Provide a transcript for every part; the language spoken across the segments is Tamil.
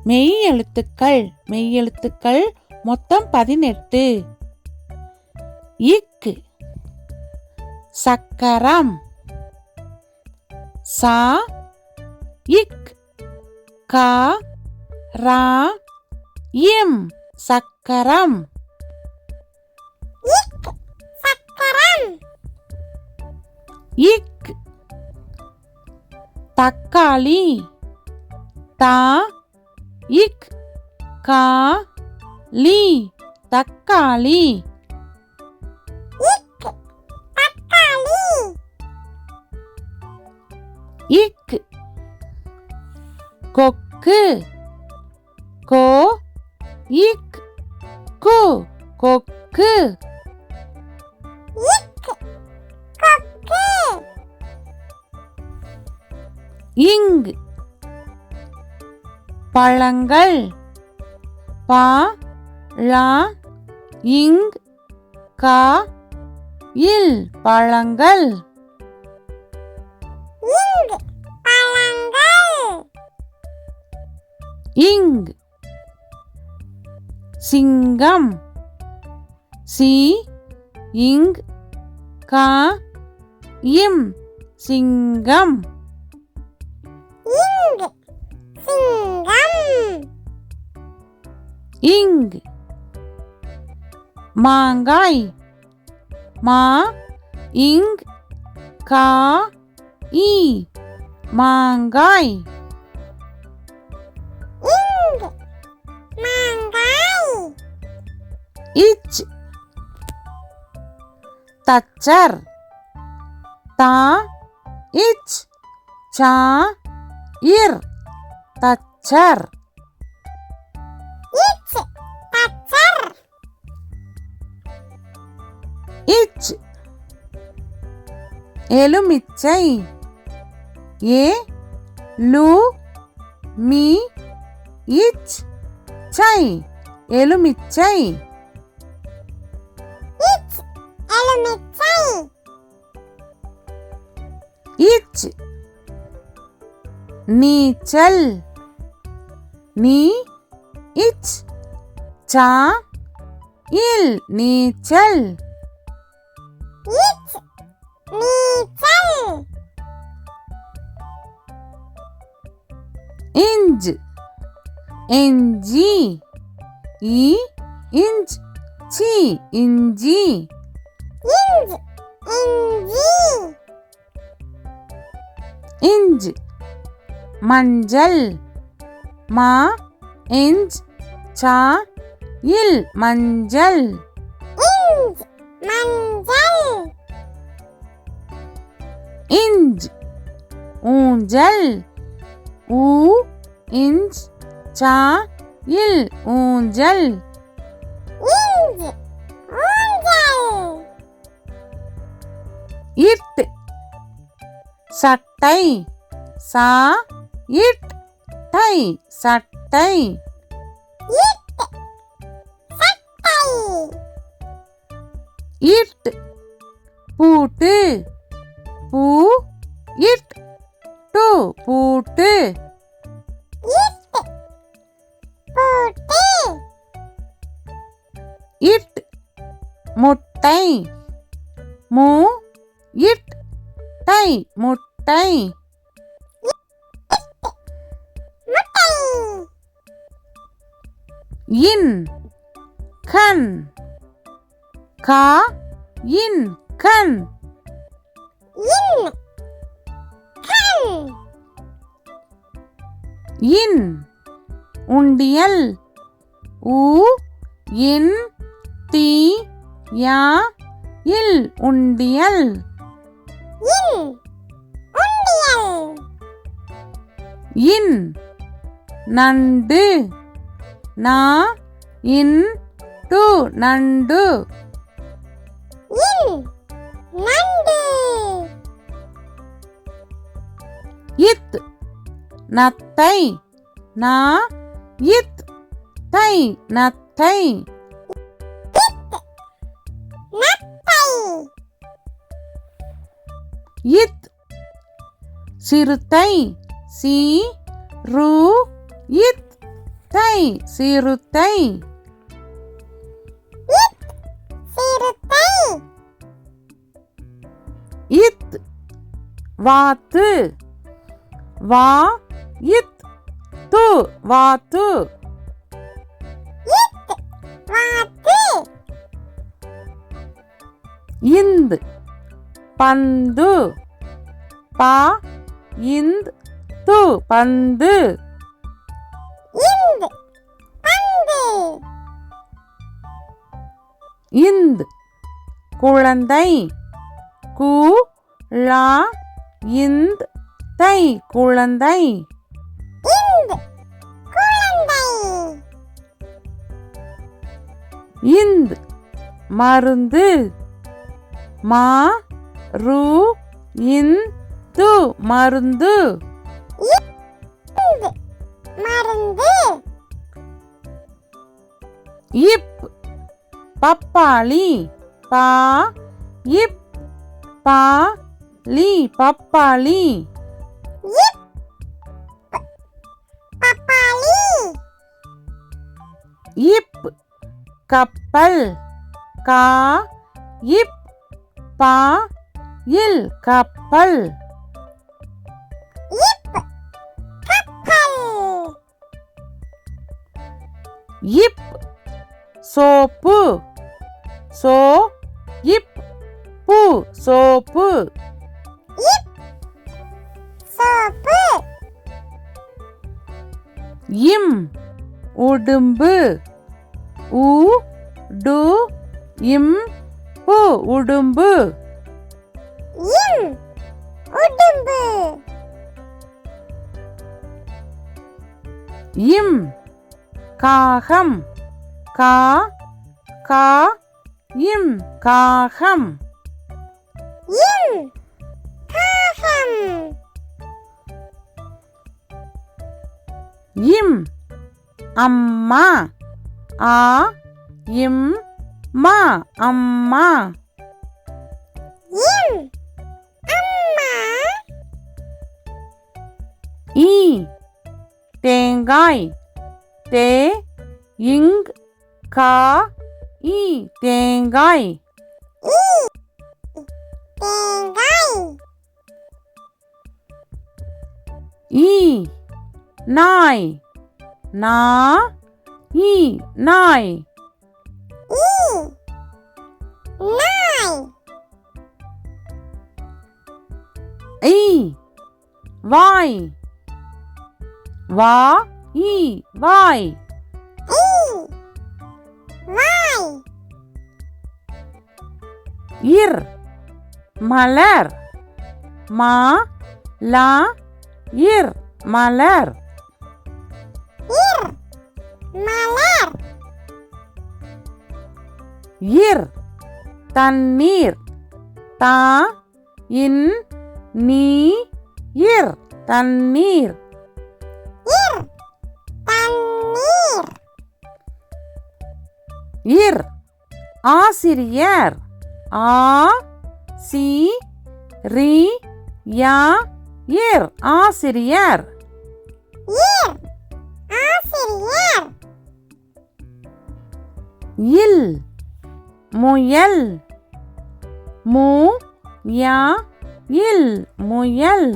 மெய் எழுத்துக்கள் மொத்தம் 18. இக்கு சக்கரம். சா இக் கா ரா இம் சக்கரம். இக் தக்காளி. தா இக் கா லி தக்காளி. இக் கொக்கு. கோ இக் கு கொக்கு. இங் பழங்கள். பா லா இங் கா இல் பழங்கள். இங் சிங்கம். சி இங் கா இம் சிங்கம். இங் மாங்காய். மா இங் கா இ மாங்காய். இச் தச்சர். தா இச் சா இர் தச்சர். இச் எலுமிச்சை. ஏ லு மி இச் சை எலுமிச்சை. இச் நீச்சல். நீ இச் சா இல் நீச்சல். இஞ்ச் இஞ்சி. இ இஞ்ச் சி இஞ்சி. இஞ்ச் மஞ்சள். மா இஞ்ச் சா இல் மஞ்சள். இஞ்ச் ஊஞ்சல். ஊ இஞ்ச் சா இல் ஊஞ்சல். இட் சட்டை. சா இட் டை சட்டை. இட் பூட்டு. பூ இட் டு பூட்டு. இட் முட்டை. மூ இட் டை முட்டை. இன் கண். கா இன் கண். இன் உண்டியல். ஊ இன் தி யா இல் உண்டியல். இன் நண்டு. நா இன் டு நண்டு. இத் நத்தை. நா இத் தை நத்தை. இத் சிறுத்தை. சி ரு இத் சிறுத்தை சிறுத்தை சிறுத்தை இத் வாத்து வா இத் து வாத்து வாத்து இந்த் பந்து பா இந்த் து பந்து இந்து பந்து இந்த் குழந்தை கு லா இந்த் தை குழந்தை இந்து குழந்தை இந்த் மருந்து மா ரு இந்து மருந்து இந்து மருந்து இப் பப்பாளி பா இப் பா லி பப்பாளி இப் பப்பாளி இப் கப்பல் கா இப் பா இல் கப்பல் இப் கப்பல் இப் சோப்பு சோ இப் பு சோப்பு இப் சோப்பு இம் உடும்பு உ டு இம் பு உடும்பு இம் உடும்பு இம் காகம் கா கா இம் காகம் இம் காகம் இம் அம்மா ஆ இம் மா அம்மா இம் அம்மா ஈ தேங்காய் தே இங் கா ஈ தேங்காய் இ தேங்காய் ஈ நாய் நா ஈ நாய் இ நாய் ஈ வாய் வா ஈ வாய் இ வாய் இர் மலர் மா லா இர் மலர் இர் மலர் இர் தண்ணீர் தா இன் நீ இர் தண்ணீர் இர் தண்ணீர் இர் ஆசிரியர் ஆ சி ரி யா இர் ஆசிரியர் இர் ஆசிரியர் இல் முயல் மு யா இல் முயல்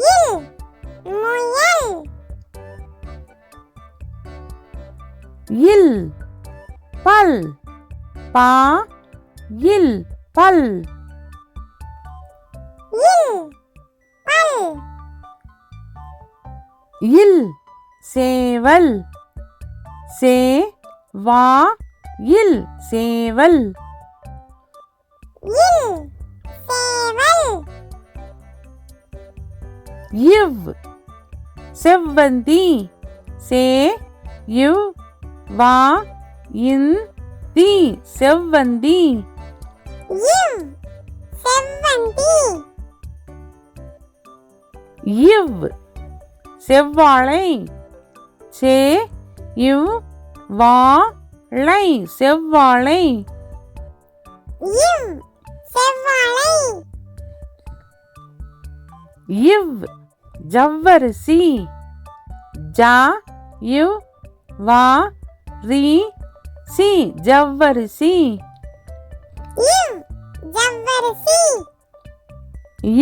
இல் முயல் இல் பல் பா இல் பல் இல் பல் இல் சேவல் சே வா இல் சேவல் இல் சேவல் இவ் செவ்வந்தி சே இவ் வா இன் தி செவ்வந்தி இவ் செவ்வந்தி இவ் செவ்வாழை சே இவ் வா ளை செவ்வாழை இவ் செவ்வாழை இவ் ஜவ்வரிசி ஜா இவ் வா ரி சி ஜவ்வரிசி இவ் ஜவ்வரிசி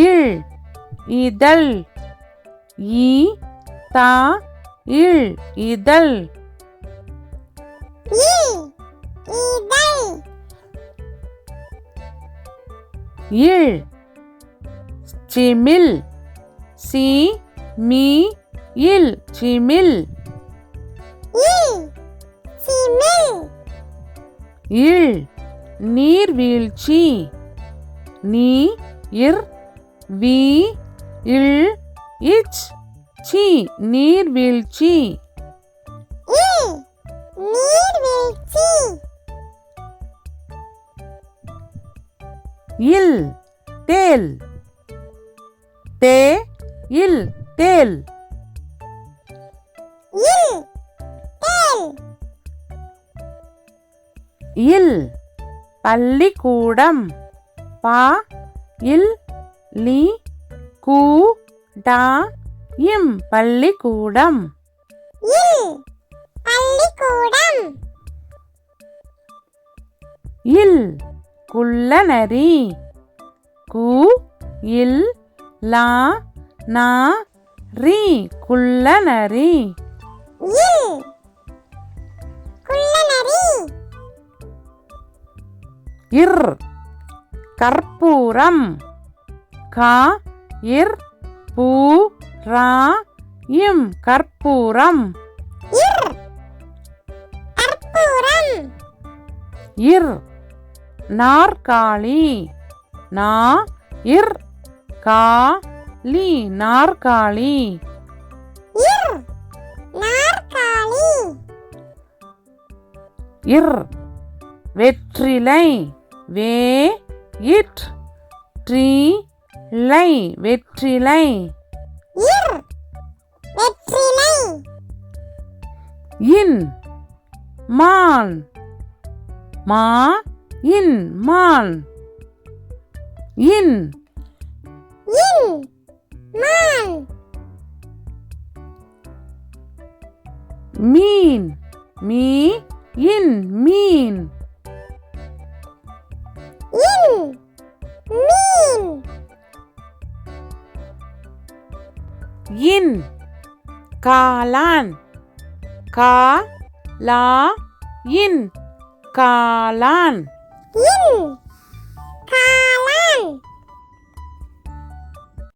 இல் இதழ் இ தா இல் இதழ் இல் இதழ் இல் சிமிழ் சி மீ இல் சிமிழ் இல் சிமிழ் இல் நீர்வீழ்ச்சி நீ இர் வி இல் இச் சி நீர்வீழ்ச்சி இல் நீர்வீழ்ச்சி இல் தேல் தே இல் தேல் இல் தேல் இல் பள்ளிக்கூடம் பா இல் லி கூ டா இம் பள்ளிக்கூடம் இல் பள்ளிக்கூடம் இல் குள்ளநரி கு இல் லா நா ரி குள்ளநரி இல் குள்ளநரி இர் கற்பூரம் கா இர் பூ ரா இம் கற்பூரம் இர் கற்பூரம் இர் நாற்காலி நா இர் கா லி நாற்காலி இர் நாற்காலி இர் வெற்றிலை வே இட் ட்ரீ லை வெற்றிலை இர் வெற்றிலை இன் மான் மா இன் மான் இன் இன் மான் மீன் மீ இன் மீன் இன் மீன் இன் காளான் கா லா இன் காளான் இன்